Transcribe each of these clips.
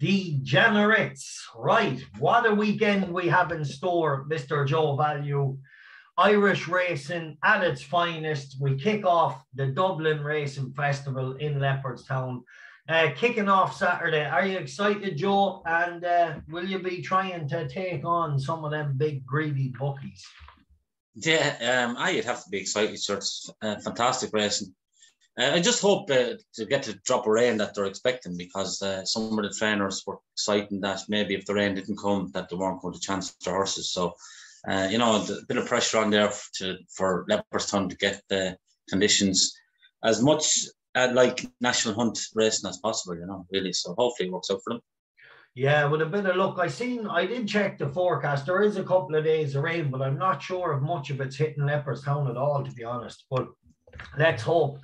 Degenerates. Right, what a weekend we have in store, Mr. Joe Value. Irish racing at its finest. We kick off the Dublin Racing Festival in Leopardstown. Kicking off Saturday. Are you excited, Joe? And will you be trying to take on some of them big greedy bookies? Yeah, I'd have to be excited. So it's fantastic racing. I just hope to get to drop a rain that they're expecting, because some of the trainers were excited that maybe if the rain didn't come, that they weren't going to chance their horses. So, a bit of pressure on there for Leopardstown to get the conditions as much like National Hunt racing as possible, really. So hopefully it works out for them. Yeah, with a bit of luck. I did check the forecast. There is a couple of days of rain, but I'm not sure if much of it's hitting Leopardstown at all, to be honest. But let's hope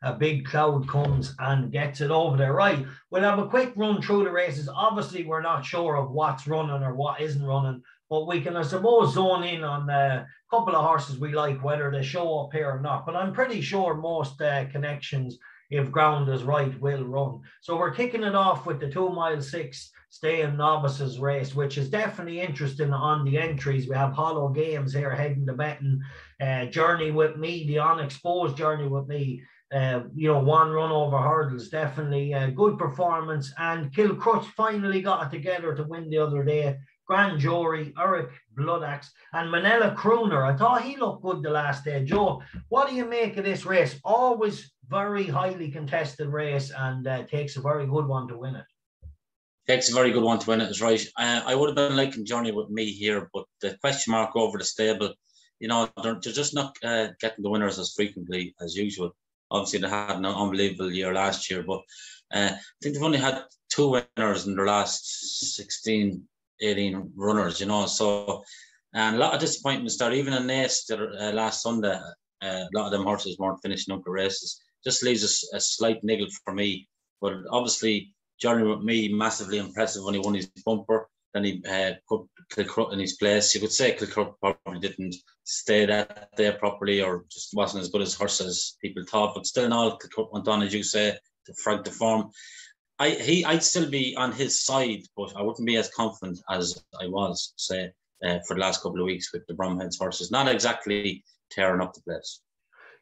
a big cloud comes and gets it over there. Right, we'll have a quick run through the races. Obviously, we're not sure of what's running or what isn't running, but we can, I suppose, zone in on a couple of horses we like, whether they show up here or not. But I'm pretty sure most connections, if ground is right, will run. So we're kicking it off with the 2 mile 6 staying novices race, which is definitely interesting on the entries. We have Hollow Games here heading to betting. Journey with Me, the unexposed Journey with Me. One run over hurdles, definitely a good performance. And Kilcrutch finally got it together to win the other day. Grand Jury, Eric Bloodaxe, and Minella Crooner. I thought he looked good the last day. Joe, what do you make of this race? Always very highly contested race, and takes a very good one to win it. Takes a very good one to win it, is right. I would have been liking Journey with Me here, but the question mark over the stable, they're just not getting the winners as frequently as usual. Obviously, they had an unbelievable year last year, but I think they've only had 2 winners in their last 16, 18 runners, So, and a lot of disappointments there. Even in Nace last Sunday, a lot of them horses weren't finishing up the races. Just leaves a slight niggle for me. But obviously, Journey with Me, massively impressive when he won his bumper. Then he put Kilcrutch in his place. You could say Kilcrutch probably didn't stay that day properly, or just wasn't as good as horse as people thought. But still in all, Kilcrutch went on, as you say, to frank the form. I'd still be on his side, but I wouldn't be as confident as I was, say, for the last couple of weeks with the Bromheads horses. Not exactly tearing up the place.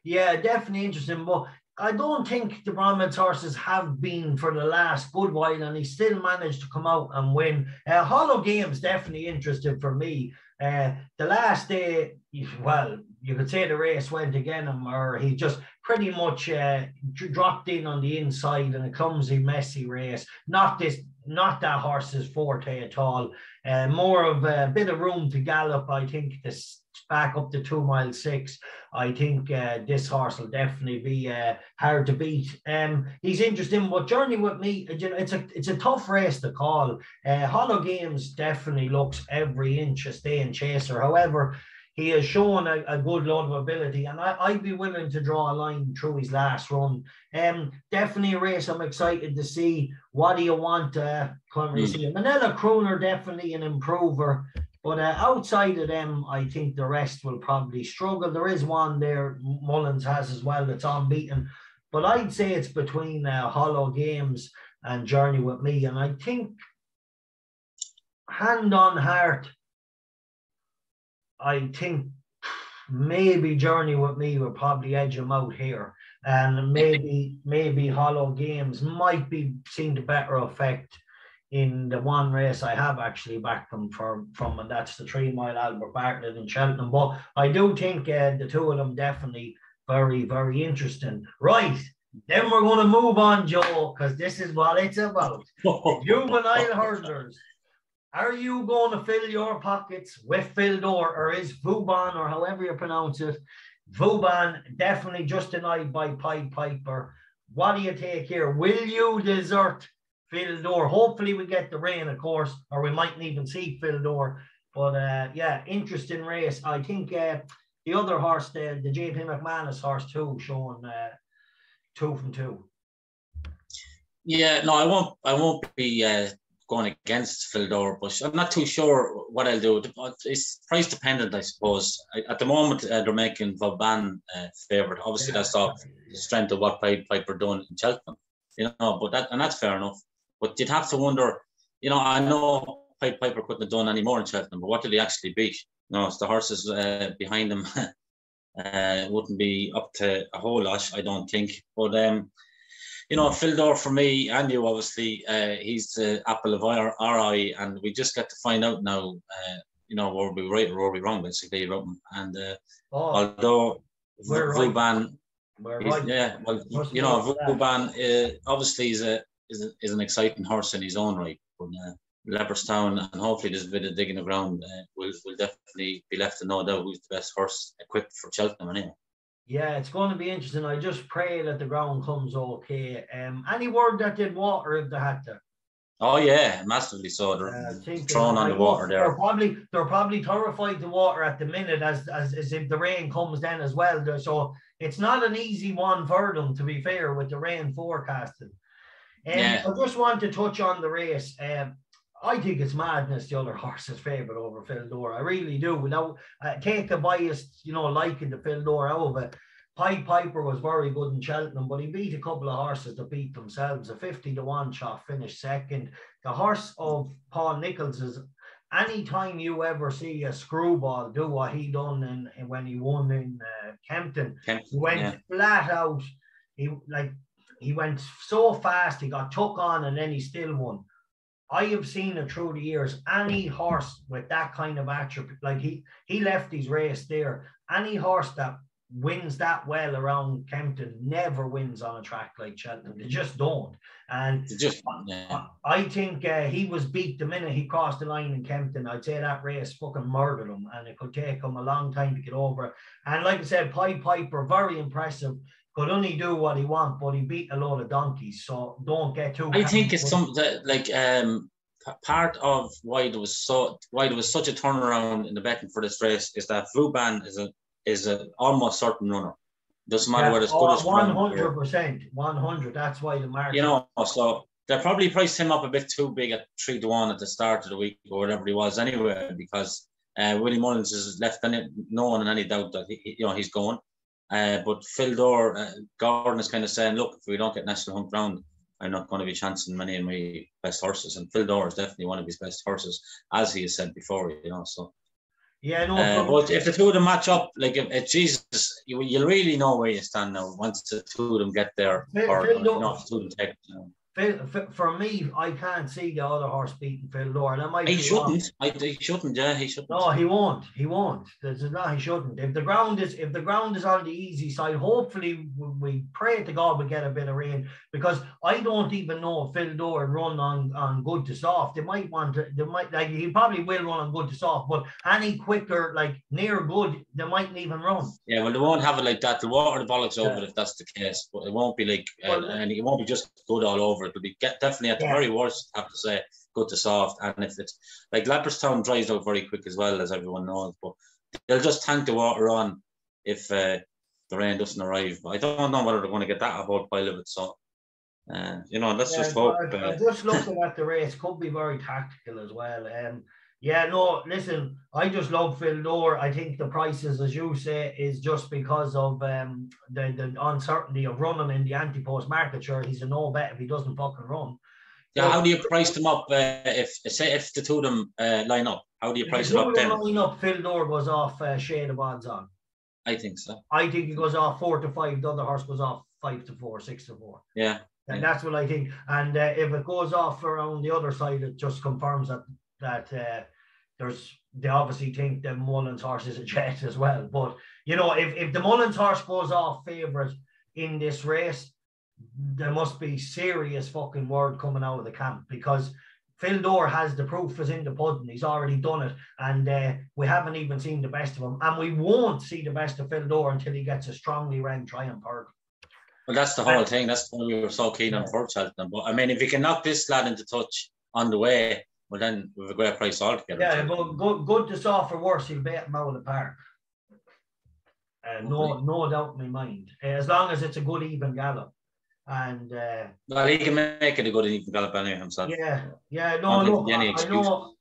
Yeah, definitely interesting. But I don't think the Bromheads horses have been for the last good while, and he still managed to come out and win. Hollow Games definitely interested for me. The last day, well, you could say the race went against him, or he just pretty much dropped in on the inside in a clumsy, messy race. Not that horse's forte at all. More of a bit of room to gallop, I think, this back up to 2 mile 6. I think this horse will definitely be hard to beat. He's interesting, but Journey with Me, it's a tough race to call. Hollow Games definitely looks every inch a staying chaser. However, he has shown a good load of ability, and I'd be willing to draw a line through his last run. Definitely a race I'm excited to see. What do you want? Can't really see it. Minella Crooner, definitely an improver. But outside of them, I think the rest will probably struggle. There is one there Mullins has as well that's unbeaten. But I'd say it's between Hollow Games and Journey with Me. And I think, hand on heart, I think maybe Journey with Me will probably edge him out here. And maybe Hollow Games might be seen to better effect in the one race I have actually backed them from, and that's the 3 mile Albert Bartlett in Cheltenham. But I do think the two of them definitely very, very interesting. Right, then we're going to move on, Joe, because this is what it's about. The Juvenile Hurdlers. Are you going to fill your pockets with Fildor, or is Vauban, or however you pronounce it, Vauban definitely just denied by Pied Piper? What do you take here? Will you desert Fildor? Hopefully we get the rain, of course, or we mightn't even see Fildor. But yeah, interesting race. I think the other horse, the JP McManus horse too, showing 2 from 2. Yeah, no, I won't be going against Fildor, but I'm not too sure what I'll do. It's price dependent, I suppose. At the moment, they're making Vauban favourite. Obviously, that's off the strength of what Pied Piper done in Cheltenham, but that's fair enough. But you'd have to wonder, I know Pied Piper couldn't have done any more in Cheltenham, but what did he actually beat? It's the horses behind him wouldn't be up to a whole lot, I don't think. But Fildor for me, and you obviously, he's the apple of our eye, and we just get to find out now. Were we right or were we wrong, basically, and although Vauban, right. Yeah, well, Vauban obviously is an exciting horse in his own right. But Leopardstown, and hopefully there's a bit of digging around, will definitely be left to know doubt who's the best horse equipped for Cheltenham anyway. Yeah, it's going to be interesting. I just pray that the ground comes okay. Any word that did water if they had to? Oh yeah, massively so. They're thrown on the water there. They're probably terrified the water at the minute as if the rain comes then as well. So it's not an easy one for them, to be fair, with the rain forecasted. I just want to touch on the race. I think it's madness the other horse's favourite over Fildor. I really do. Without take the bias, liking the Fildor out of it. Pied Piper was very good in Cheltenham, but he beat a couple of horses that beat themselves. A 50-1 shot finished second. The horse of Paul Nicholls is, anytime you ever see a screwball do what he done when he won in Kempton, he went flat out. He went so fast, he got took on, and then he still won. I have seen it through the years. Any horse with that kind of attribute, like he left his race there. Any horse that wins that well around Kempton never wins on a track like Cheltenham. They just don't. And I think he was beat the minute he crossed the line in Kempton. I'd say that race fucking murdered him, and it could take him a long time to get over it. And like I said, Pied Piper, very impressive. Could only do what he wants, but he beat a load of donkeys. So don't get too. I think it's part of why there was such a turnaround in the betting for this race is that Vauban is a almost certain runner. Doesn't matter whether it's good as 100%, 100. That's why the market. So they probably priced him up a bit too big at 3-1 at the start of the week or whatever he was anyway, because Willie Mullins has left no one in any doubt that he's going. But Fildor, Gordon is kind of saying, look, if we don't get National Hunt round, I'm not going to be chancing many of my best horses. And Fildor is definitely one of his best horses, as he has said before, So. Yeah, but if the two of them match up, Jesus, you'll really know where you stand now once the two of them get there. For me, I can't see the other horse beating Fildor. He shouldn't. He shouldn't. Yeah, he shouldn't. No, he won't. He won't. He shouldn't. If the ground is on the easy side, hopefully we pray to God we get a bit of rain, because I don't even know if Fildor run on good to soft. He probably will run on good to soft, but any quicker, near good, they mightn't even run. Yeah, well, they won't have it like that. They'll water the bollocks over if that's the case, but it won't be and it won't be just good all over. It'll be definitely at the very worst, I have to say, good to soft. And if it's like Leopardstown dries out very quick as well, as everyone knows, but they'll just tank the water on if the rain doesn't arrive. But I don't know whether they're going to get that a whole pile of it. So, let's just hope. Just looking at the race, could be very tactical as well. Listen, I just love Fildor. I think the prices, as you say, is just because of the uncertainty of running in the anti-post market. Sure, he's a no bet if he doesn't fucking run. Yeah, how do you price them up if the two of them line up? How do you price it up then? Line up, Fildor goes off shade of odds on. I think so. I think he goes off 4-5. The other horse goes off 5-4, 6-4. Yeah. And that's what I think. And if it goes off around the other side, it just confirms that they obviously think the Mullins horse is a jet as well. But if the Mullins horse goes off favourite in this race, there must be serious fucking word coming out of the camp, because Fildor has the proof is in the pudding. He's already done it, and we haven't even seen the best of him, and we won't see the best of Fildor until he gets a strongly ranked Triumph Hurdle. Well, that's the whole thing. That's why we were so keen on for Cheltenham. But I mean, if you can knock this lad into touch on the way, well, then we've a great price altogether. Yeah, but good to soft or worse, he'll bet him out of the park. No doubt in my mind. As long as it's a good even gallop. And well, he can make it a good even gallop anyway himself.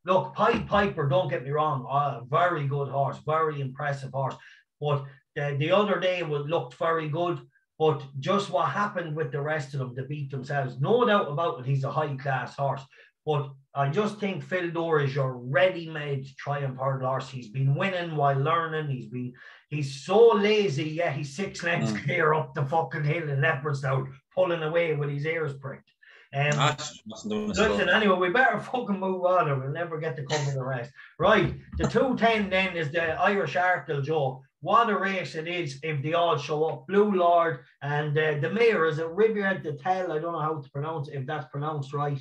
Look, Pied Piper, don't get me wrong, very good horse, very impressive horse. But the other day looked very good. But just what happened with the rest of them, they beat themselves. No doubt about it, he's a high-class horse. But I just think Phil Dore is your ready-made Triumph Hurdle horse. He's been winning while learning. He's so lazy, yeah, he's 6 lengths clear up the fucking hill in Leopardstown, pulling away with his ears pricked. Listen, anyway, we better fucking move on or we'll never get to cover the rest. Right, the 210 then is the Irish Arkle, Joe. What a race it is if they all show up. Blue Lord and the mayor, is it Riviere de Tel? I don't know how to pronounce it, if that's pronounced right.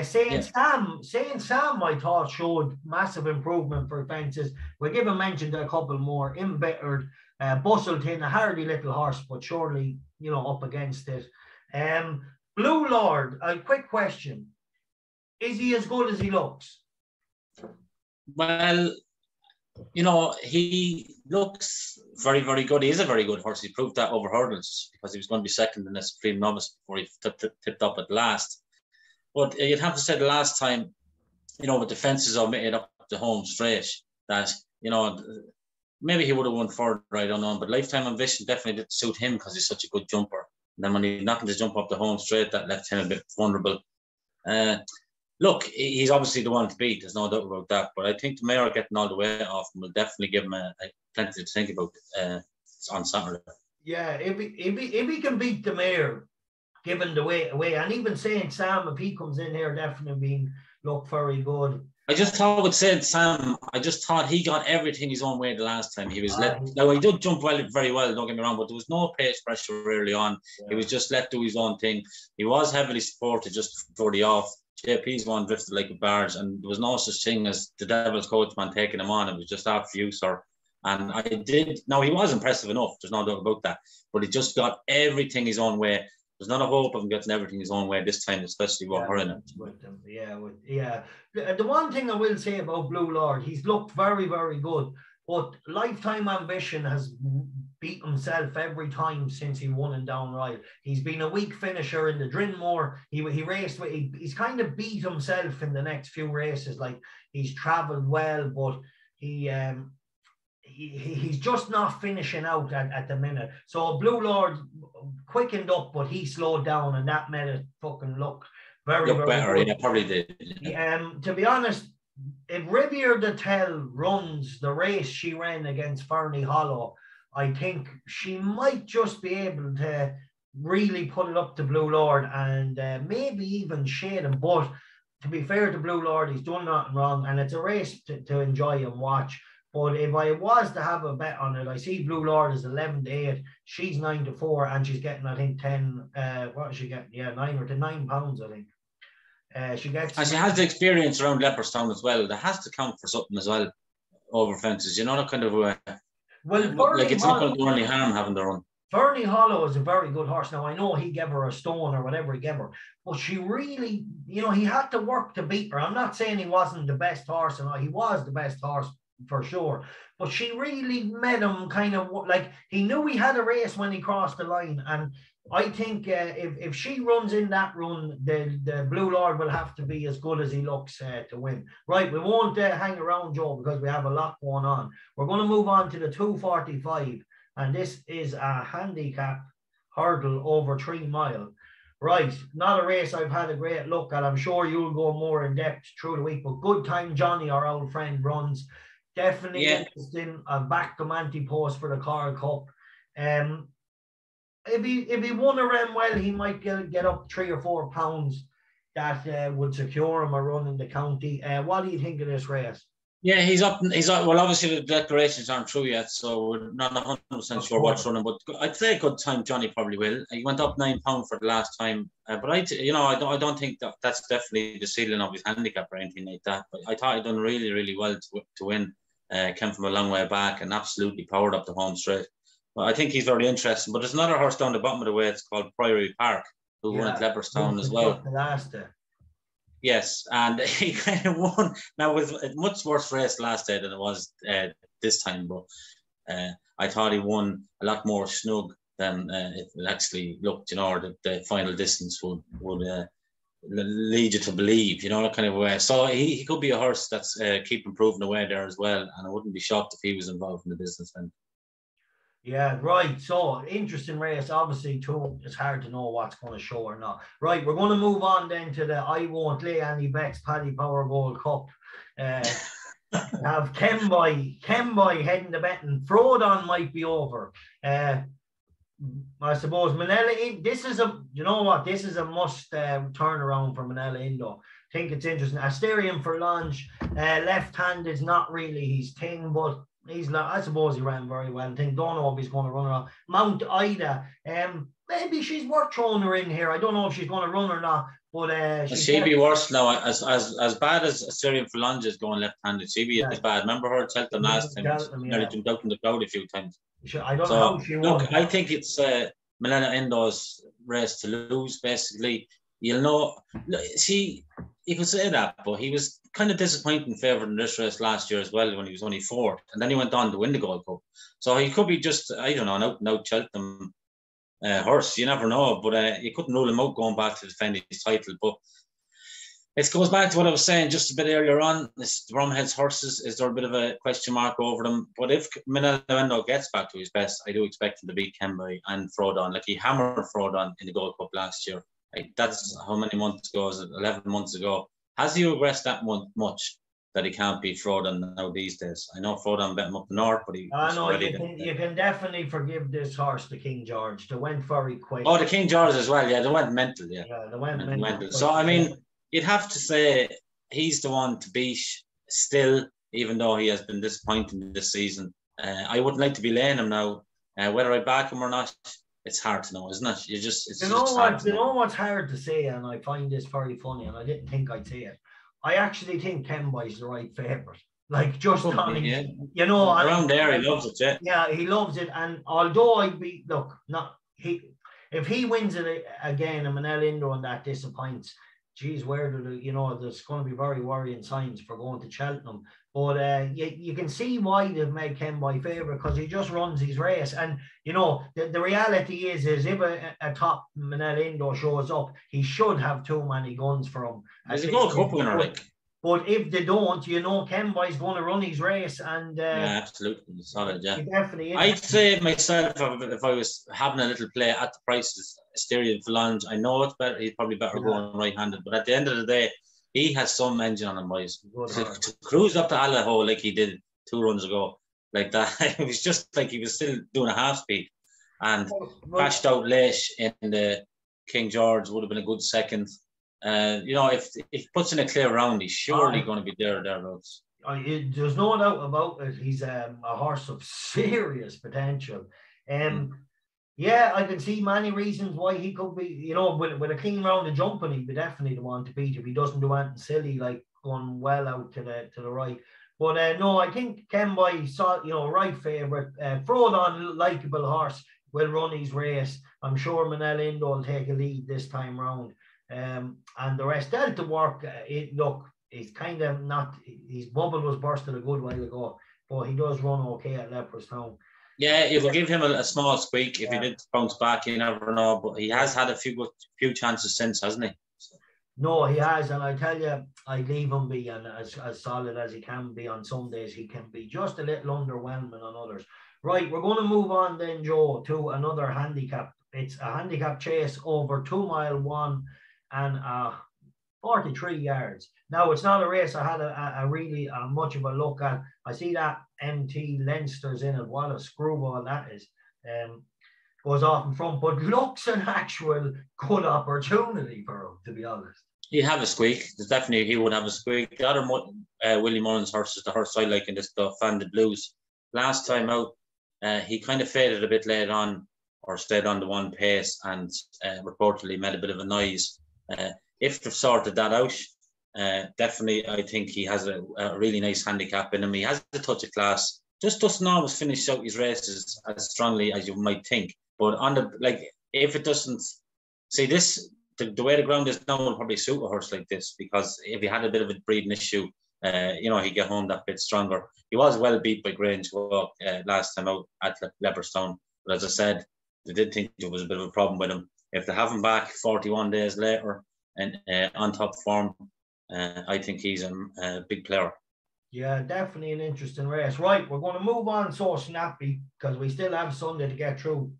Saint Sam, I thought showed massive improvement for fences. We'll give a mention to a couple more. Embittered, Bustleton, a hardy little horse, but surely, you know, up against it. Blue Lord, a quick question. Is he as good as he looks? Well, you know, he looks very, very good. He is a very good horse. He proved that over hurdles because he was going to be second in the Supreme Novice before he tipped up at last. But you'd have to say the last time, you know, with the fences all made up the home straight, that, you know, maybe he would have won further, I don't know. But Lifetime Ambition definitely didn't suit him because he's such a good jumper. And then when he knocked to jump up the home straight, that left him a bit vulnerable. Look, he's obviously the one to beat. There's no doubt about that. But I think the mayor getting all the way off him will definitely give him plenty to think about on Saturday. Yeah, if he can beat the mayor, given the way away, and even Saint Sam, if he comes in here, definitely look very good. I just thought with Saint Sam, I just thought he got everything his own way the last time. He was now he did jump very well, don't get me wrong, but there was no pace pressure early on. Yeah. He was just let do his own thing. He was heavily supported just before the off. JP's one drifted like a barge, and there was no such thing as the Devil's coachman taking him on. It was just after you, sir. And now he was impressive enough, there's no doubt about that, but he just got everything his own way. There's not a hope of him getting everything his own way this time, especially with her in it. The one thing I will say about Blue Lord, he's looked very, very good, but Lifetime Ambition has beat himself every time since he won in Downright. He's been a weak finisher in the Drinmore. He raced with, he's kind of beat himself in the next few races. Like, he's travelled well, but he's just not finishing out at the minute. So Blue Lord quickened up, but he slowed down, and that made it fucking look very better. Good. Yeah, probably did. Yeah. To be honest, if Riviere de Tel runs the race she ran against Fernie Hollow, I think she might just be able to really put it up to Blue Lord and maybe even shade him. But to be fair to Blue Lord, he's done nothing wrong, and it's a race to enjoy and watch. But if I was to have a bet on it, I see Blue Lord is 11-8. She's 9-4, and she's getting, I think, 10. What is she getting? Yeah, 9 or 9 pounds, I think. She gets. And she has the experience around Leopardstown as well. That has to count for something as well over fences. You know, that kind of well, like it's not going to do any harm having the run. Fernie Hollow is a very good horse. Now, I know he gave her a stone or whatever he gave her, but she really, you know, he had to work to beat her. I'm not saying he wasn't the best horse, and he was the best horse for sure, but she really made him kind of like, he knew he had a race when he crossed the line. And I think if she runs in that run, the Blue Lord will have to be as good as he looks to win. Right, we won't hang around, Joe, because we have a lot going on. We're going to move on to the 245, and this is a handicap hurdle over 3 mile. Right, not a race I've had a great look at. I'm sure you'll go more in depth through the week, but Good Time Johnny, our old friend, runs. Definitely interesting. I've backed him anti-post for the Carl Cup. If he won around well, he might get up 3 or 4 pounds. That would secure him a run in the county. What do you think of this race? Yeah, he's up. Well, obviously the declarations aren't true yet, so we're not 100% sure what's running. But I'd say Good Time Johnny probably will. He went up £9 for the last time, but I don't think that's definitely the ceiling of his handicap or anything like that. But I thought he'd done really, really well to win. Came from a long way back and absolutely powered up the home straight. Well, I think he's very interesting. But there's another horse down the bottom of the way. It's called Prairie Park, who won at Leopardstown as well. Yes, and he kind of won. Now, it was a much worse race last day than it was this time, but I thought he won a lot more snug than it actually looked, you know, or the final distance would lead you to believe, you know, that kind of way. So he could be a horse that's keep improving away there as well, and I wouldn't be shocked if he was involved in the business then. Yeah, right. So interesting race. Obviously, too, it's hard to know what's going to show or not. Right, we're going to move on then to the I Won't Lay Any Bets Paddy Power Gold Cup. Have Kenboy heading the betting. Frodon might be over. I suppose Minella, this is a, you know what, this is a must turnaround for Minella Indo. I think it's interesting. Asterion for Lunge, left hand is not really his thing, but he's not, I suppose he ran very well. I think, don't know if he's going to run around. Mount Ida, maybe she's worth throwing her in here. I don't know if she's going to run or not, but she'd be worse now. As bad as Asterion for Lunge is going left-handed, she'd be as bad. Remember her at Cheltenham last time? Nearly jumped out in the crowd a few times. I don't know how she won. Look, I think it's Minella Indo's race to lose, basically. You'll know, see, you could say that, but he was kind of disappointing favourite in this race last year as well when he was only fourth, and then he went on to win the Gold Cup. So he could be just, I don't know, an out-and-out Cheltenham horse. You never know, but you couldn't rule him out going back to defend his title. But it goes back to what I was saying just a bit earlier on. This Bromhead's horses, is there a bit of a question mark over them? But if Minella Indo gets back to his best, I do expect him to beat Kenboy and Frodon. Like, he hammered Frodon in the Gold Cup last year. Like, that's how many months ago? Was it 11 months ago? Has he regressed that much that he can't beat Frodon now these days? I know Frodon bet him up the north, but he... you can definitely forgive this horse, the King George. They went very quick. Oh, the King George as well, yeah. They went mental, yeah. Yeah, they went mental. So, I mean, you'd have to say he's the one to beat still, even though he has been disappointing this season. I wouldn't like to be laying him now. Whether I back him or not, it's hard to know, isn't it? You know what's hard to say, and I find this very funny, and I didn't think I'd say it. I actually think Kenboy's the right favourite. Like, just on, yeah. You know, around there, he loves it, yeah. Yeah, he loves it. And although if he wins it again, and Minella Indo and that disappoints, geez, there's going to be very worrying signs for going to Cheltenham. But you can see why they've made Kenboy favourite, because he just runs his race. And, you know, the reality is if a top Minella Indo shows up, he should have too many guns for him. He's a Gold Cup winner, like. But if they don't, you know, Kenboy's going to run his race. And yeah, absolutely. Solid, yeah. Definitely is. I'd say myself, if I was having a little play at the prices, Asterion for Lunge, I know it's better. He's probably better going right-handed. But at the end of the day, he has some engine on him, boys. To cruise up to Allaho like he did 2 runs ago, like that, it was just like he was still doing a half speed. And crashed out late in the King George, would have been a good second. You know, if he puts in a clear round, he's surely going to be thereabouts. There's no doubt about it. He's a horse of serious potential. Yeah, I can see many reasons why he could be, you know, with a clean round of jumping, he'd be definitely the one to beat if he doesn't do anything silly, like going well out to the right. But no, I think Kenboy, right favourite. Frodon, likeable horse, will run his race. I'm sure Minella Indo will take a lead this time round. And the rest, Delta work, he's kind of not, his bubble was bursted a good while ago, but he does run okay at Leopardstown. Yeah, it will give him a small squeak if he did bounce back. You never know, but he has had a few chances since, hasn't he? No, he has, and I tell you, I leave him be, and as solid as he can be on some days, he can be just a little underwhelming on others. Right, we're going to move on then, Joe, to another handicap. It's a handicap chase over 2 mile 1 and 43 yards. Now, it's not a race I had a really much of a look at. I see that MT Leinster's in it. What a screwball that is. Goes off in front, but looks an actual good opportunity for him, to be honest. He'd have a squeak. Definitely, he would have a squeak. The other Willie Mullins horse is the horse I like in this stuff, Fanded Blues. Last time out, he kind of faded a bit late on, or stayed on the one pace, and reportedly made a bit of a noise. If they've sorted that out, definitely I think he has a really nice handicap in him. He has a touch of class. Just doesn't always finish out his races as strongly as you might think. But if it doesn't, see this, the way the ground is now will probably suit a horse like this, because if he had a bit of a breeding issue, he'd get home that bit stronger. He was well beat by Grange Walk last time out at Leopardstown. But as I said, they did think there was a bit of a problem with him. If they have him back 41 days later and on top form, I think he's a big player. Yeah, definitely an interesting race. Right, we're going to move on so snappy because we still have Sunday to get through.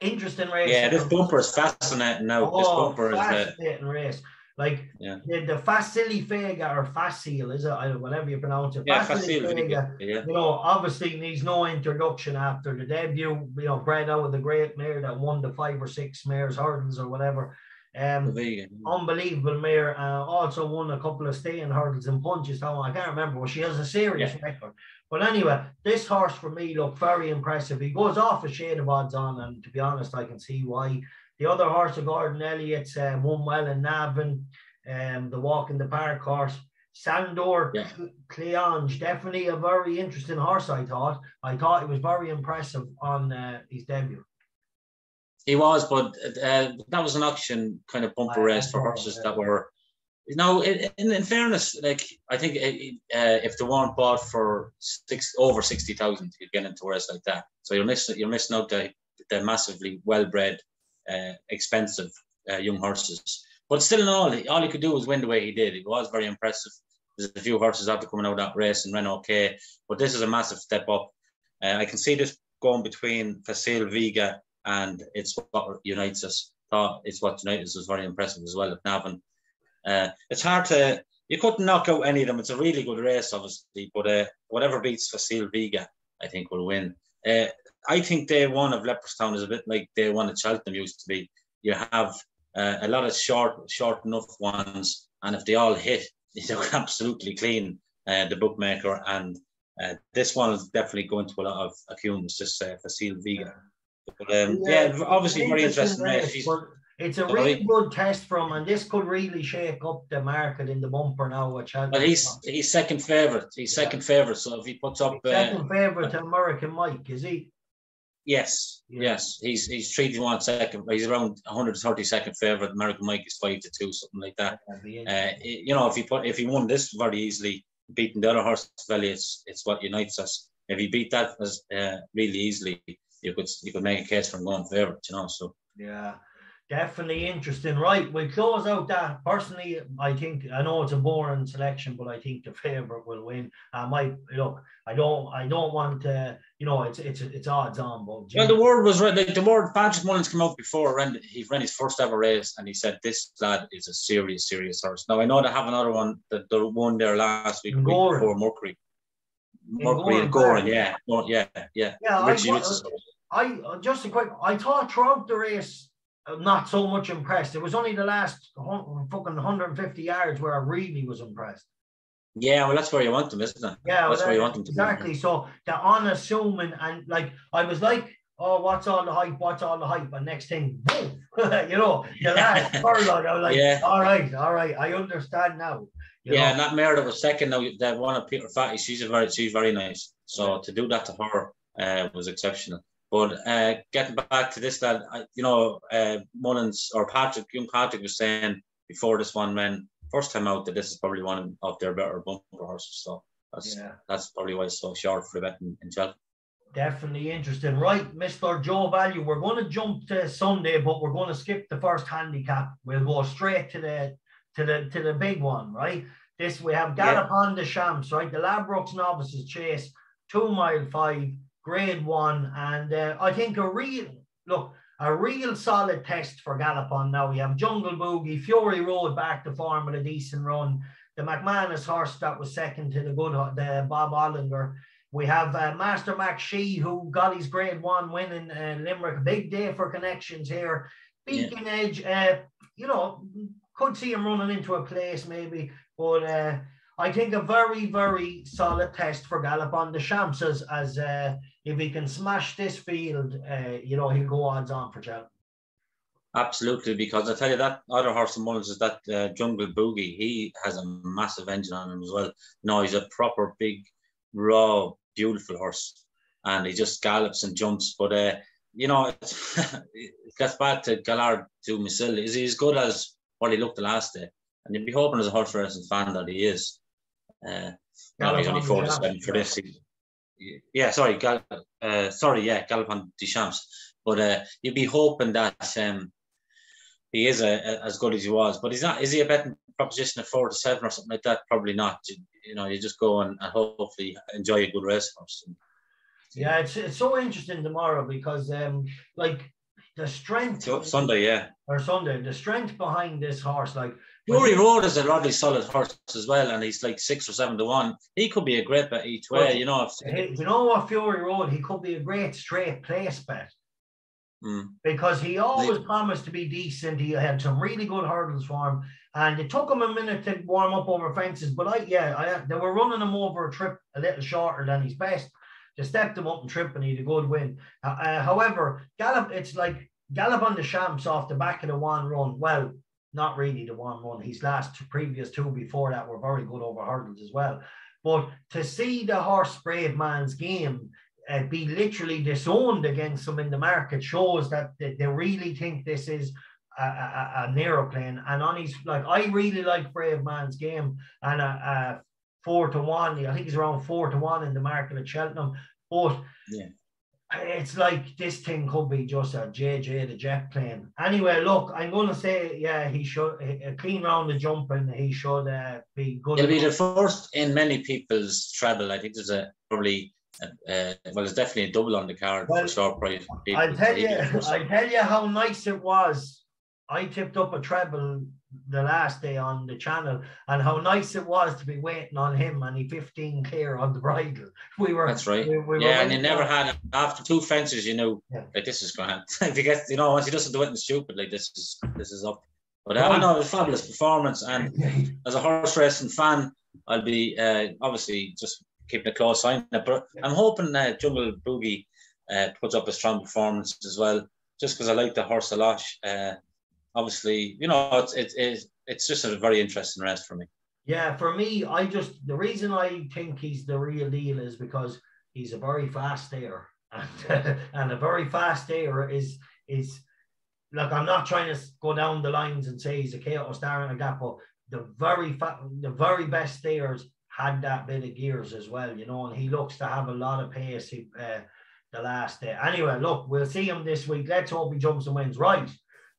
Interesting race. Yeah, this bumper is fascinating now. Oh, this bumper fascinating race. Like the Facile Vega or Facile, is it? I don't, whatever you pronounce it. Yeah, Facile Vega. Yeah. You know, obviously needs no introduction after the debut. You know, bred out of the great mare that won the 5 or 6 mares hurdles or whatever. Unbelievable mare. Also won a couple of staying hurdles and punches. I can't remember, but she has a serious record. But anyway, this horse for me looked very impressive. He goes off a shade of odds on, and to be honest, I can see why. The other horse of Gordon Elliott's won well in Navan, the Walk in the Park horse. Sandor Cleonge, definitely a very interesting horse, I thought. I thought he was very impressive on his debut. He was, but that was an auction kind of bumper race for horses that were, you know, in fairness, like I think if they weren't bought for over 60,000, you'd get into a race like that. So you're missing out the massively well-bred, expensive young horses. But still in all he could do was win the way he did. It was very impressive. There's a few horses after coming out of that race and ran okay, but this is a massive step up. I can see this going between Facile, Vega, and it's what unites us. It's what unites us was very impressive as well at Navan. It's hard to, you couldn't knock out any of them. It's a really good race, obviously, but whatever beats Facile Vega, I think will win. I think day one of Leopardstown is a bit like day one at Cheltenham used to be. You have a lot of short enough ones, and if they all hit, they look absolutely clean, the bookmaker. And this one is definitely going to a lot of accums, just Facile Vega. But, obviously very interesting race. It's a really good test for him, and this could really shake up the market in the bumper now. Well, he's second favourite. He's second favourite. So if he puts up second favourite to American Mike, is he? Yes. He's 3-1 second. He's around 132nd favourite. American Mike is 5-2, something like that. You know, if he won this very easily, beating the other horse, it's what unites us. If he beat that as really easily, you could make a case for him going favourite. You know, so yeah. Definitely interesting. Right, we'll close out that. Personally, I know it's a boring selection, but I think the favourite will win. I don't want to, you know, it's odds on. But well, the word was right. Like the word, Patrick Mullins came out before he ran his first ever race, and he said this lad is a serious horse. Now I know they have another one that they won there last week before Mercury and Goran. Yeah. I thought throughout the race, not so much impressed. It was only the last fucking 150 yards where I really was impressed. Yeah, well, that's where you want them, isn't it? Yeah, that's where you want them to exactly. So the unassuming, and like I was like, oh, what's all the hype? And next thing, boom, you know, the last furlong, I was like, all right, I understand now. And that mare that was second now, that one of Peter Fatty, she's very nice. So to do that to her was exceptional. But getting back to this, lad, Mullins or young Patrick was saying before this one ran first time out that this is probably one of their better bumper horses. So that's probably why it's so short for the bet in Cheltenham. Definitely interesting. Right, Mr. Joe Value, we're going to jump to Sunday, but we're going to skip the first handicap. We'll go straight to the big one, right? We have Galopin des Champs, right? The Ladbrokes Novices Chase, 2 mile 5. Grade 1, and I think a real solid test for Galopin now. We have Jungle Boogie, Fury Road back to form with a decent run. The McManus horse that was second to the Bob Ollinger. We have Master Mac Shee, who got his grade 1 win in Limerick. Big day for connections here. Beacon Edge, could see him running into a place maybe, but I think a very, very solid test for Galopin des Champs as if he can smash this field, he'll go odds on for Cheltenham. Absolutely, because I tell you that other horse of Mullins is that Jungle Boogie. He has a massive engine on him as well. No, he's a proper big, raw, beautiful horse, and he just gallops and jumps. But it gets back to Gerhard to Facile. Is he as good as what he looked the last day? And you'd be hoping as a horse racing fan that he is. He's only 47 for this. Galopin des Champs. But you'd be hoping that he is as good as he was, but he's not. Is he a betting proposition at 4 to 7 or something like that? Probably not. You just go and hopefully enjoy a good race first. Yeah, it's so interesting tomorrow because like the strength Sunday, the strength behind this horse, like Fury Road is a really solid horse as well, and he's like 6 or 7 to 1. He could be a great bet each way, you know. You know what, Fury Road, he could be a great straight place bet. Because he always promised to be decent. He had some really good hurdles for him, and it took him a minute to warm up over fences. But they were running him over a trip a little shorter than his best. They stepped him up and trip, and he had a good win. However, it's like Galopin the Champs off the back of the one run. Well, not really the one run. His previous 2 before that were very good over hurdles as well. But to see the horse Brave Man's Game be literally disowned against them in the market shows that they really think this is an aeroplane. And on his, like, I really like Brave Man's Game, and 4 to 1. I think he's around 4 to 1 in the market at Cheltenham. But it's like this thing could be just a JJ the jet plane. Anyway, look, I'm going to say, he should a clean round the jumping. He should be good. He'll be the first in many people's treble. I think there's probably. There's definitely a double on the card for short price. I'll tell you how nice it was. I tipped up a treble the last day on the channel, and how nice it was to be waiting on him, and he 15 clear on the bridle. That's right. And you never had, after 2 fences, you knew like this is grand. If you get, once he doesn't do anything stupid, like this is up. But I know it was a fabulous performance, and as a horse racing fan, I'll be obviously just keeping a close eye on it. But I'm hoping Jungle Boogie puts up a strong performance as well, just because I like the horse a lot. Obviously, it's just a very interesting race for me. Yeah, for me, the reason I think he's the real deal is because he's a very fast stayer, and a very fast stayer is like, I'm not trying to go down the lines and say he's a KO star and like that, but the very best stayers had that bit of gears as well, and he looks to have a lot of pace the last day. Anyway, look, we'll see him this week. Let's hope he jumps and wins. Right.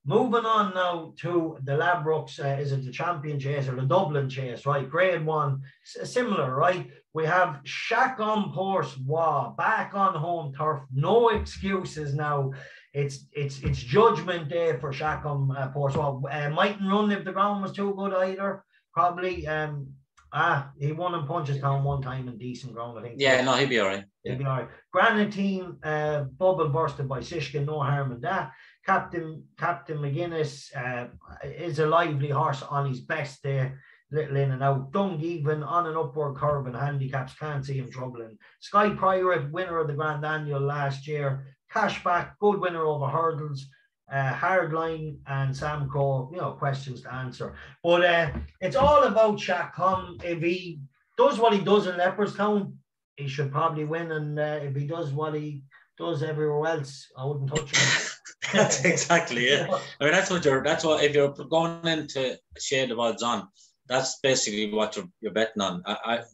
Moving on now to the Labrooks, is it the Champion Chase or the Dublin Chase, right? Grade 1, similar, right? We have Chacun horse back on home turf. No excuses now. It's judgment day for Chacun horse. Mightn't run if the ground was too good either. Probably. He won in Punchestown one time in decent ground, I think. Yeah, no, he'd be all right. He'd be all right. Granatine, bubble bursted by Sishkin, no harm in that. Captain McGuinness is a lively horse on his best day, little in and out. Dungiven on an upward curve, and handicaps can't see him troubling. Sky Pirate, winner of the Grand Annual last year. Cashback, good winner over hurdles. Hardline and Sam Crow, questions to answer. But it's all about Chacun. If he does what he does in Leopardstown, he should probably win. And if he does what he does everywhere else, I wouldn't touch him. That's exactly it. I mean, that's what if you're going into a shade of odds on, that's basically what you're betting on. Am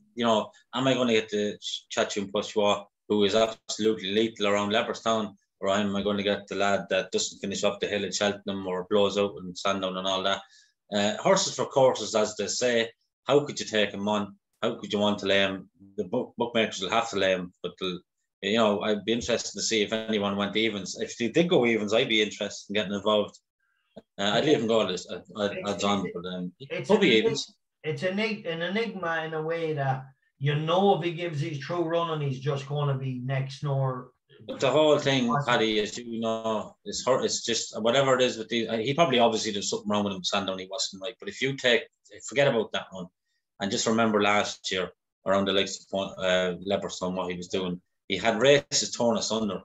I going to get the Chacun Pochois, who is absolutely lethal around Leopardstown, or am I going to get the lad that doesn't finish up the hill at Cheltenham or blows out in Sandown and all that? Horses for courses, as they say. How could you take him on? How could you want to lay him? The bookmakers will have to lay him, but I'd be interested to see if anyone went evens. If they did go evens, I'd be interested in getting involved. I'd even go odds on, but it could be evens. It's an enigma in a way that if he gives his true run and he's just going to be next nor. But the whole thing, Paddy, is it's just whatever it is with these. He probably obviously did something wrong with him Sandown. He wasn't right. But if you forget about that one, and just remember last year around the likes of Leopardstown, what he was doing. He had races torn asunder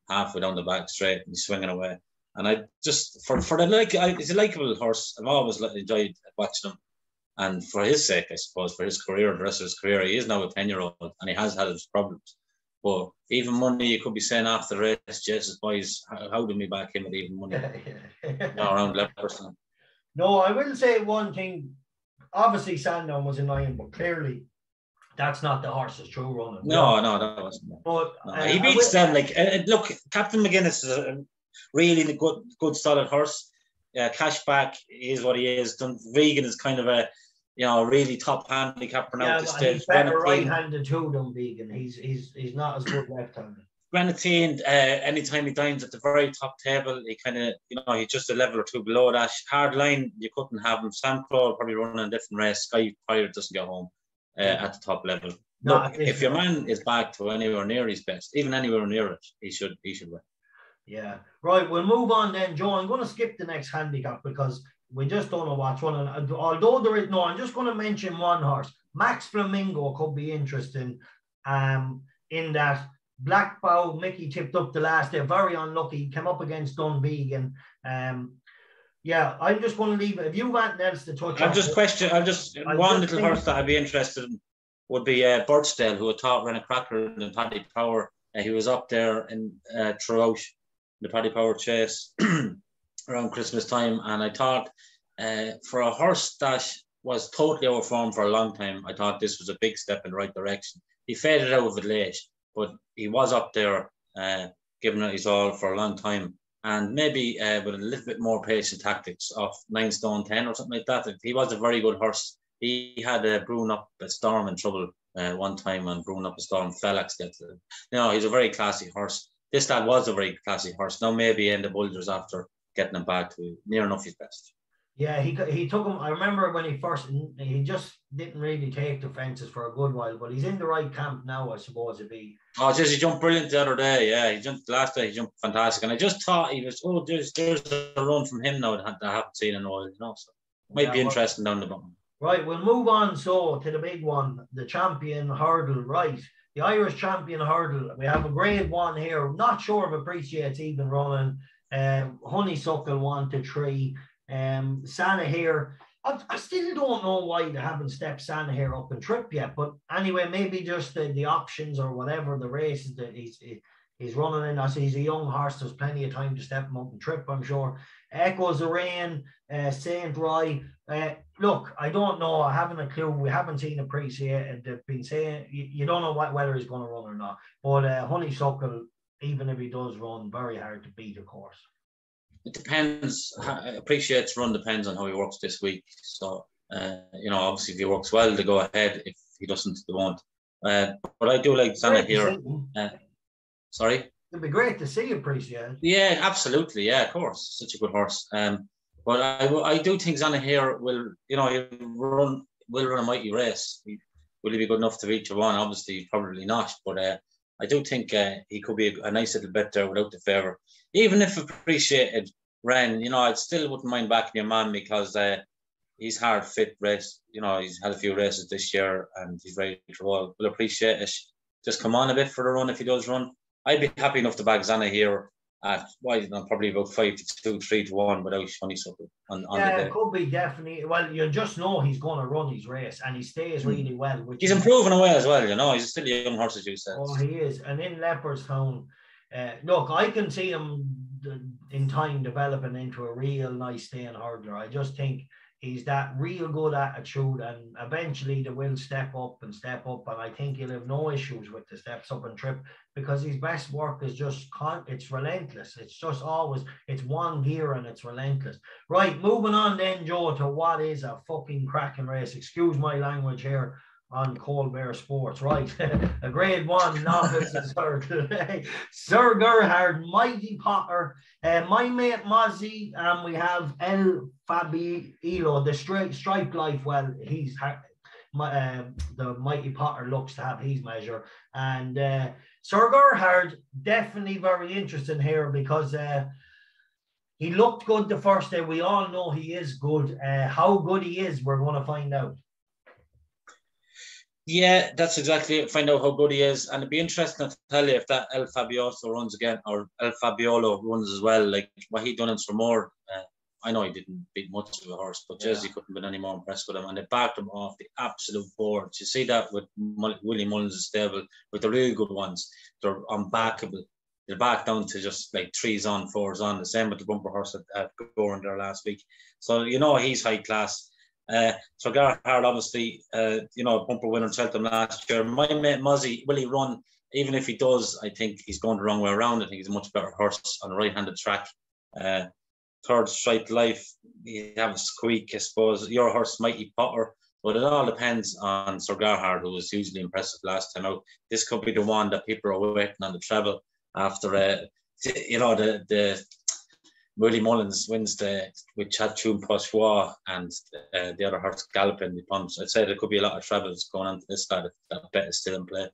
halfway down the back straight, and he's swinging away. And I just he's a likeable horse. I've always enjoyed watching him, and for his sake, I suppose, for his career, the rest of his career, he is now a 10-year-old, and he has had his problems. But even money, you could be saying after the race, Jesus boys, how do we back him with even money around Leopardstown? No, I will say one thing. Obviously, Sandown was annoying, but clearly. That's not the horse's true running. No, that wasn't. But he beats them. Look, Captain McGuinness is a really good solid horse. Cashback is what he is. Vegan is kind of a, really top handicapper now at this stage. He's better right-handed too than Vegan. He's not as good left-handed. Grenadine, anytime he dines at the very top table, he kind of, he's just a level or two below that. Hard line, you couldn't have him. Sam Crow probably running a different race. Sky Pirate doesn't get home at the top level. Look, if your man is back to anywhere near his best, even anywhere near it, he should win. Yeah. Right, we'll move on then, Joe. I'm going to skip the next handicap because we just don't know what's one. And although there is I'm just going to mention one horse. Max Flamingo could be interesting in that Black Bow. Mickey tipped up the last day. Very unlucky. He came up against Dunvegan. Yeah, I'm just going to leave it. If you want else to touch on. One little horse that I'd be interested in would be Birchdale, who I thought ran a cracker in Paddy Power. He was up there in throughout the Paddy Power Chase around Christmas time, and I thought for a horse that was totally overformed for a long time, I thought this was a big step in the right direction. He faded out of it late, but he was up there giving it his all for a long time, and maybe with a little bit more patient tactics of 9 stone 10 or something like that. He was a very good horse. He had Brewing Up a Storm in trouble one time, and Brewing Up a Storm fell accidentally. He's a very classy horse. This lad was a very classy horse. Now maybe in the Bulgars after getting him back to near enough his best. Yeah, he took him. I remember when he just didn't really take the fences for a good while, but he's in the right camp now, I suppose it'd be. Oh, just he jumped brilliant the other day. Yeah, he jumped last day. He jumped fantastic, and I just thought he was. Oh, there's a run from him now that I haven't seen in a while. So might be interesting down the bottom. Right, we'll move on to the big one, the Champion Hurdle. Right, the Irish Champion Hurdle. We have a grade 1 here. Not sure if Appreciate's even running. Honeysuckle 1 to 3. Santa here. I still don't know why they haven't stepped Santa here up and trip yet. But anyway, maybe just the options or whatever the races that he's running in. As he's a young horse, there's plenty of time to step him up and trip, I'm sure. Echoes of Rain, Saint Roy. Look, I don't know. I haven't a clue. We haven't seen Appreciate. They've been saying you don't know whether he's going to run or not. But Honeysuckle, even if he does run, very hard to beat, of course. It depends. Appreciate's run depends on how he works this week. So, obviously if he works well, they go ahead. If he doesn't, they won't. But I do like Santa here. Sorry? It'd be great to see Appreciate. Yeah, absolutely. Yeah, of course. Such a good horse. But I do think Santa here will run a mighty race. Will he be good enough to reach a one? Obviously, probably not. But I do think he could be a nice little bit there without the favour. Even if Appreciated ran, I still wouldn't mind backing your man because he's hard fit race. He's had a few races this year and he's ready to roll. We'll appreciate it. Just come on a bit for the run if he does run. I'd be happy enough to back Zana here at probably about 5 to 2, 3 to 1 without Honeysuckle on the day. It could be definitely. Well, you just know he's going to run his race and he stays really well. He's improving away as well. He's still a young horse, as you said. Oh, he is. And in Leopardstown, look, I can see him in time developing into a real nice staying hurdler. I just think he's that real good attitude, and eventually they will step up, and I think he'll have no issues with the steps up and trip because his best work is just it's relentless. It's just always it's one gear and it's relentless. Right, moving on then, Joe, to what is a fucking cracking race. Excuse my language here on Colbert Sports. Right, a grade 1 Novices hurdle. Sir Gerhard, Mighty Potter, my mate Mozzie, and we have El Fabiolo, the Stripe Life. Well, he's the Mighty Potter looks to have his measure, and Sir Gerhard definitely very interesting here because he looked good the first day. We all know he is good. How good he is, we're going to find out. Yeah, that's exactly it. Find out how good he is. And it'd be interesting to tell you if that El Fabiolo runs again, or El Fabiolo runs as well, like what he done in Tremor. I know he didn't beat much of a horse, but Jesse couldn't have been any more impressed with him. And they backed him off the absolute board. You see that with Willie Mullins' stable, with the real good ones. They're unbackable. They're back down to just like 3s on, 4s on. The same with the bumper horse at Goran there last week. So, he's high class. So Gerhard, obviously, bumper winner in Cheltenham last year. My mate Mozzie, will he run? Even if he does, I think he's going the wrong way around. I think he's a much better horse on a right-handed track. third strike life, you have a squeak, I suppose. Your horse, Mighty Potter. But it all depends on Sir Gerhard, who was hugely impressive last time out. This could be the one that people are waiting on the treble after, the Willie Mullins wins with Chacun and the other horse Galopin the punch. I'd say there could be a lot of trebles going on to this that bet is still in play.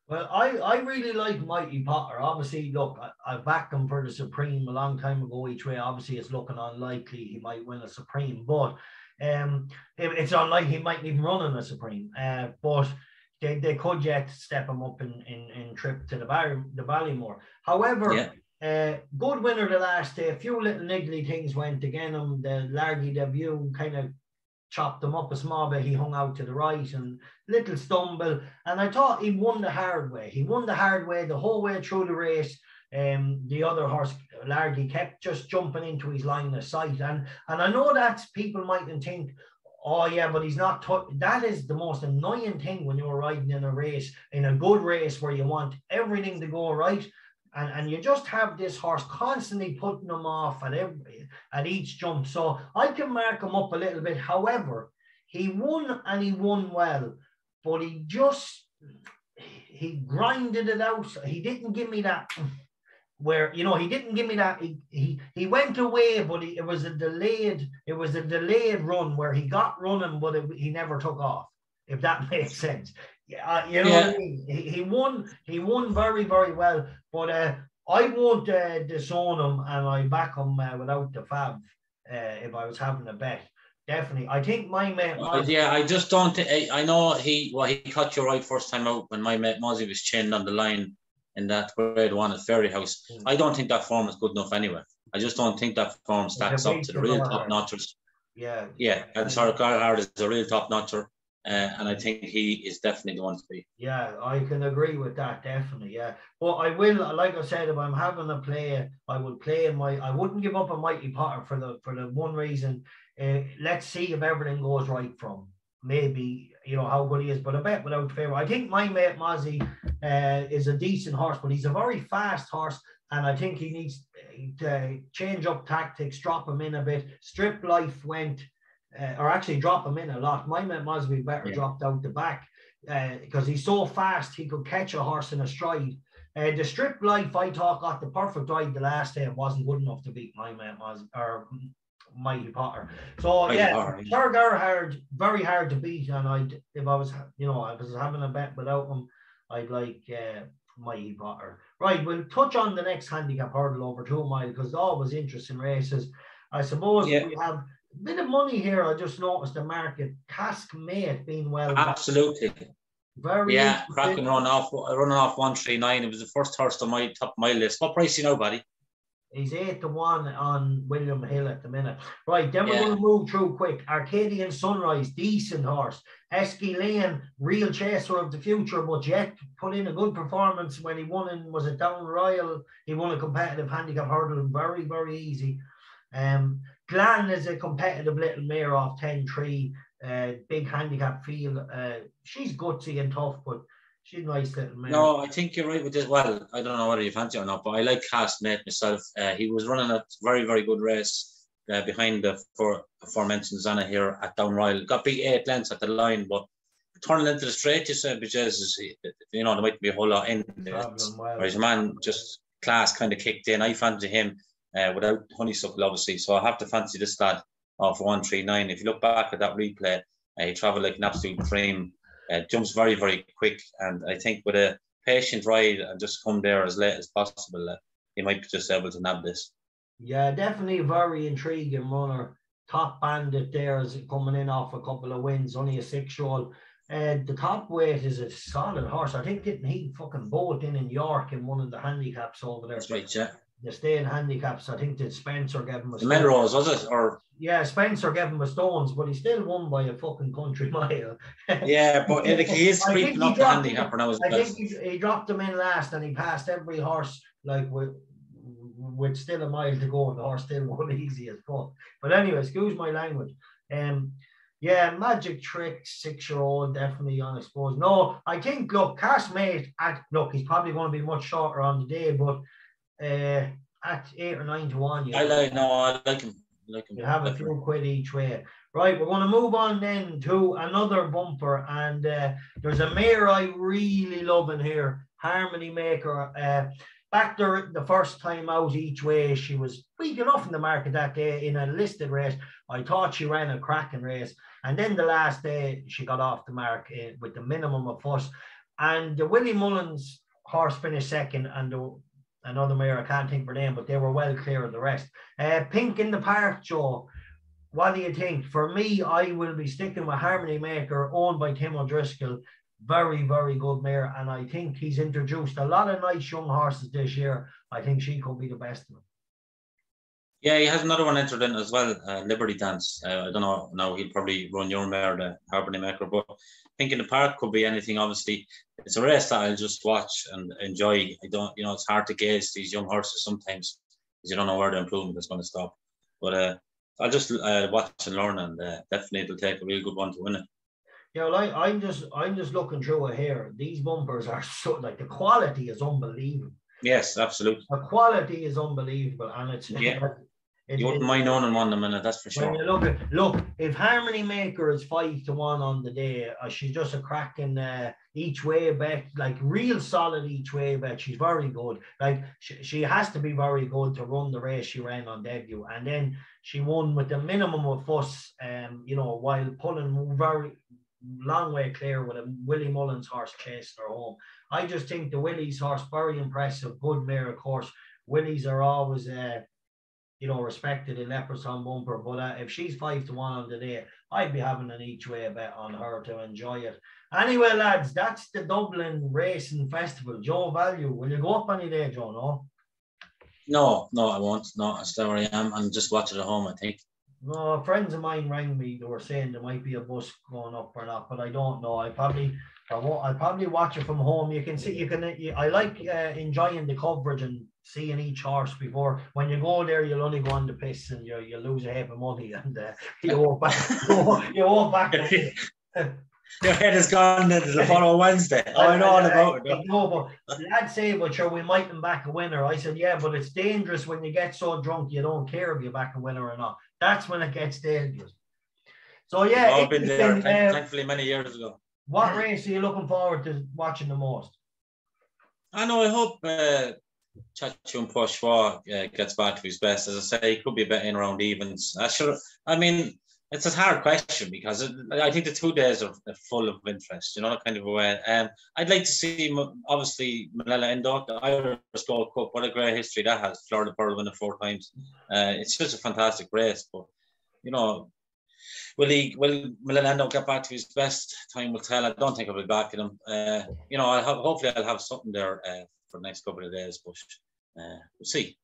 Well, I really like Mighty Potter. Obviously, look, I backed him for the Supreme a long time ago each way. Obviously, it's looking unlikely he might win a Supreme, but it's unlikely he might even run in a Supreme. But they could yet step him up in trip to the Ballymore. However, good winner the last day. A few little niggly things went against him. The Largy debut kind of chopped him up a small bit. He hung out to the right and little stumble. And I thought he won the hard way. He won the hard way the whole way through the race. The other horse, Largy, kept just jumping into his line of sight. And I know that people mightn't think, oh yeah, but he's not. That is the most annoying thing when you're riding in a race, in a good race where you want everything to go right. And you just have this horse constantly putting them off at each jump. So I can mark him up a little bit. However, he won and he won well, but he grinded it out. He didn't give me that where, he didn't give me that. He went away, but it was a delayed run where he got running, but he never took off, if that makes sense. What I mean? He won very, very well, but I won't disown him, and I back him without the fab if I was having a bet. Definitely. I think my mate... I just don't... I know he caught you right first time out when my mate Mozzie was chained on the line in that grade 1 at Ferry House. I don't think that form is good enough anyway. I just don't think that form stacks up to the real top-notchers. Yeah, and Sir Gerhard is a real top-notcher. And I think he is definitely the one to be. Yeah, I can agree with that, definitely. Yeah, but I will, like I said, if I'm having a play, I would play I wouldn't give up a Mighty Potter for the one reason. Let's see if everything goes right from maybe how good he is, but a bet without favour. I think my mate Mozzie is a decent horse, but he's a very fast horse, and I think he needs to change up tactics, drop him in a bit. Strip Life went. Or actually drop him in a lot. My mate Mosby better dropped out the back because he's so fast he could catch a horse in a stride. The Strip Life, I thought, got the perfect ride the last day. It wasn't good enough to beat my mate Mosby or Mighty Potter. So Sir Gerhard, very hard to beat. And if I was having a bet without him, I'd like Mighty Potter. Right, we'll touch on the next handicap hurdle over 2 mile because it's always interesting races. I suppose we have a bit of money here. I just noticed the market. Cask Mate being well. Absolutely. Very cracking running off 139. It was the first horse on my top of my list. What price you know, buddy? He's 8-1 on William Hill at the minute. Right, then we're going to move through quick. Arcadian Sunrise, decent horse. Esky Lane, real chaser of the future, but yet put in a good performance when he won was it Down Royal? He won a competitive handicap hurdle, very, very easy. Glan is a competitive little mare off 10-3, big handicap field. She's gutsy and tough, but she's a nice little mare. No, I think you're right with this. Well, I don't know whether you fancy it or not, but I like Cask Mate myself. He was running a very, very good race behind the aforementioned Zana here at Down Royal. Got beat 8 lengths at the line, but turning into the straight, you said, because there might be a whole lot in there. Whereas man just class kind of kicked in. I fancy him. Without Honeysuckle, obviously. So I have to fancy this lad off 139. If you look back at that replay, he travelled like an absolute dream. Jumps very, very quick. And I think with a patient ride and just come there as late as possible, he might be just able to nab this. Yeah, definitely a very intriguing runner. Top Bandit there is coming in off a couple of wins, only a 6-year-old. The top weight is a solid horse. I think didn't he fucking bolt in York in one of the handicaps over there? That's right, yeah. The staying handicaps, I think that Spencer gave him a Melrose, was it? Yeah, Spencer gave him a stones, but he still won by a fucking country mile. Yeah, but he is creeping up the handicap now. I think he dropped him in last and he passed every horse like with still a mile to go, and the horse still won easy as fuck. But anyway, excuse my language. Magic Trick, 6-year-old, definitely on, I suppose. No, I think, look, Cask Mate, he's probably going to be much shorter on the day, but at 8 or 9 to 1. I like him. You have a few quid each way. Right, we're going to move on then to another bumper, and there's a mare I really love in here, Harmony Maker. Back there the first time out each way, she was weak enough in the market that day in a listed race. I thought she ran a cracking race, and then the last day she got off the mark with the minimum of fuss. And the Willie Mullins horse finished second, and another mare, I can't think of her name, but they were well clear of the rest. Pink in the Park, Joe. What do you think? For me, I will be sticking with Harmony Maker, owned by Tim O'Driscoll. Very, very good mare. And I think he's introduced a lot of nice young horses this year. I think she could be the best of them. Yeah, he has another one entered in as well, Liberty Dance. I don't know. Now he'll probably run your mare, the Harmony Maker. But Pink in the Park could be anything, obviously. It's a race that I'll just watch and enjoy. It's hard to gauge these young horses sometimes because you don't know where the improvement is going to stop. But I'll just watch and learn, and definitely it'll take a real good one to win it. Yeah, well, I'm just looking through it here. These bumpers are so, like, the quality is unbelievable. Yes, absolutely. The quality is unbelievable, and it's you wouldn't mind owning one in a minute, that's for sure. Look, if Harmony Maker is 5 to 1 on the day, she's just a cracking each way bet, like real solid each way bet. She's very good. Like she has to be very good to run the race she ran on debut, and then she won with the minimum of fuss, while pulling very long way clear with a Willie Mullins horse chasing her home. I just think the Willie's horse, very impressive, good mare, of course. Willies are always respected in Leopardstown bumper, but if she's 5 to 1 on the day, I'd be having an each way bet on her to enjoy it. Anyway, lads, that's the Dublin Racing Festival. Joe Value, will you go up any day, Joe? No, I won't. No, I'll stay where I am and just watch it at home, I think. No, friends of mine rang me. They were saying there might be a bus going up or not, but I don't know. I'll probably watch it from home. You can see, I like enjoying the coverage and seeing each horse before. When you go there, you'll only go on the piss and you lose a heap of money, and you walk back. you walk back. Your head is gone then to the following Wednesday. I know all about it. No, but lads say, but sure, we mightn't back a winner. I said, yeah, but it's dangerous when you get so drunk you don't care if you back a winner or not. That's when it gets dangerous. So yeah, I've been there, thankfully, many years ago. What race are you looking forward to watching the most? I know. I hope Chacun Pochwa gets back to his best. As I say, he could be betting around evens. It's a hard question because I think the 2 days are full of interest, kind of a way. I'd like to see, obviously, Minella Indo, the Irish Gold Cup. What a great history that has. Florida Pearl winning 4 times. It's just a fantastic race. But, will Minella Indo get back to his best? Time will tell. I don't think I'll be backing him. Hopefully I'll have something there for the next couple of days. But we'll see.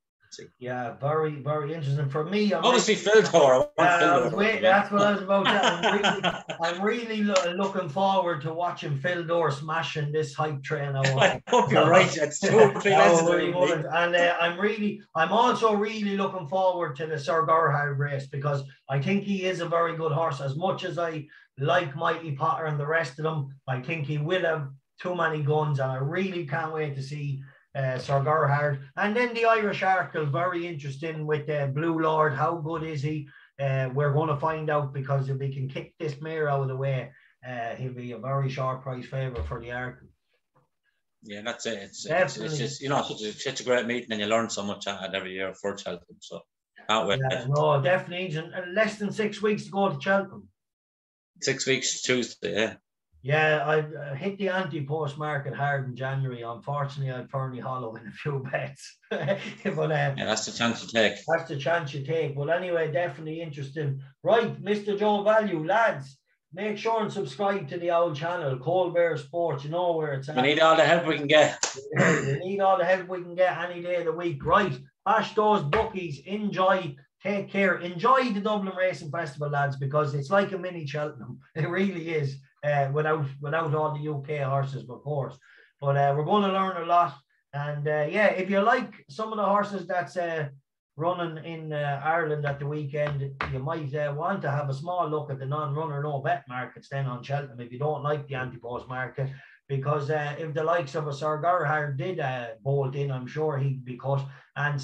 Yeah, very, very interesting for me. Obviously, Fildor. That's what I was about to. I'm really looking forward to watching Fildor smashing this hype train. I hope you're right. It's too and I'm also really looking forward to the Sir Gerhard race, because I think he is a very good horse. As much as I like Mighty Potter and the rest of them, I think he will have too many guns, and I really can't wait to see Sir Gerhard. And then the Irish Arkle, very interesting with Blue Lord. How good is he? We're going to find out, because if he can kick this mare out of the way, he'll be a very short price favourite for the Arkle. Yeah, that's it. It's just, it's such a great meeting, and you learn so much at every year for Cheltenham. So can't wait. No, definitely. And less than 6 weeks to go to Cheltenham. 6 weeks Tuesday, yeah. Yeah, I hit the anti-post market hard in January. Unfortunately, I'd Fernie Hollow in a few bets. But that's the chance you take. That's the chance you take. But anyway, definitely interesting. Right, Mr. Joe Value, lads, make sure and subscribe to the old channel, Colbert Sports. You know where it's at. We need all the help we can get. We need all the help we can get any day of the week. Right, bash those bookies. Enjoy. Take care. Enjoy the Dublin Racing Festival, lads, because it's like a mini Cheltenham. It really is. Without all the UK horses, of course. But we're going to learn a lot. And if you like some of the horses that's running in Ireland at the weekend, you might want to have a small look at the non-runner, no bet markets then on Cheltenham. If you don't like the anti-post market, because if the likes of a Sir Gerhard did bolt in, I'm sure he'd be cut. And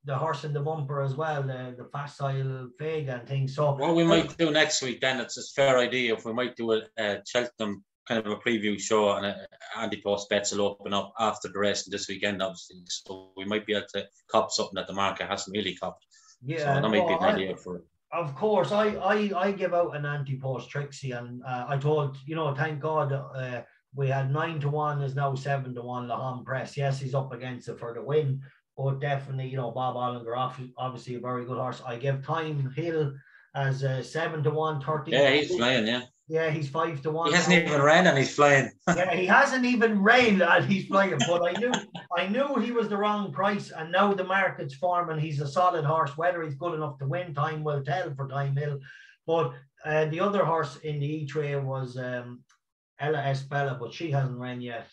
the horse in the bumper as well, the Facile, Vega and things. So what we might do next week, then, it's a fair idea if we might do a Cheltenham kind of a preview show, and anti-post bets will open up after the race this weekend, obviously. So we might be able to cop something that the market hasn't really copped. Yeah, so that might be an idea for it. Of course, I give out an anti-post Trixie, and I told, thank God we had 9-1, is now 7-1 Laham Press. Yes, he's up against it for the win, but definitely, Bob Ollinger, obviously a very good horse. I give Time Hill as 7-1, 13. Yeah, he's flying, yeah. Yeah, he's 5-1. He hasn't even ran and he's flying. Yeah, he hasn't even ran and he's flying. But I knew he was the wrong price, and now the market's forming. He's a solid horse. Whether he's good enough to win, time will tell for Time Hill. But the other horse in the E-Tray was Ella Espella, but she hasn't ran yet.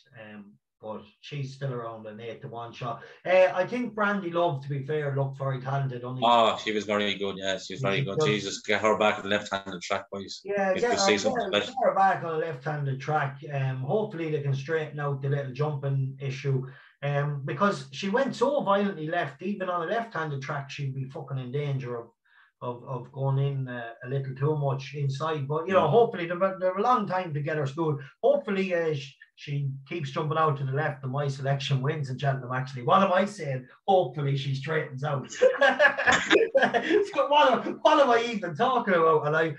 But she's still around an 8-1 shot. I think Brandy Love, to be fair, looked very talented. She was very good. Yeah, she was very good. Jesus, get her back on the left-handed track, boys. Yeah, get her back on a left-handed track. Hopefully they can straighten out the little jumping issue. Because she went so violently left, even on a left-handed track, she'd be fucking in danger of going in a little too much inside. But, hopefully they have a long time to get her school. Hopefully she keeps jumping out to the left and my selection wins in Cheltenham, actually. What am I saying? Hopefully she straightens out. What am I even talking about? And I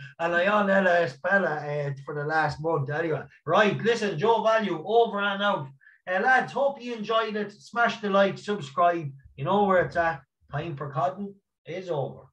on Ella Espella for the last month. Anyway, right, listen, Joe Value, over and out. Lads, hope you enjoyed it. Smash the like, subscribe. You know where it's at. Time for Cotton is over.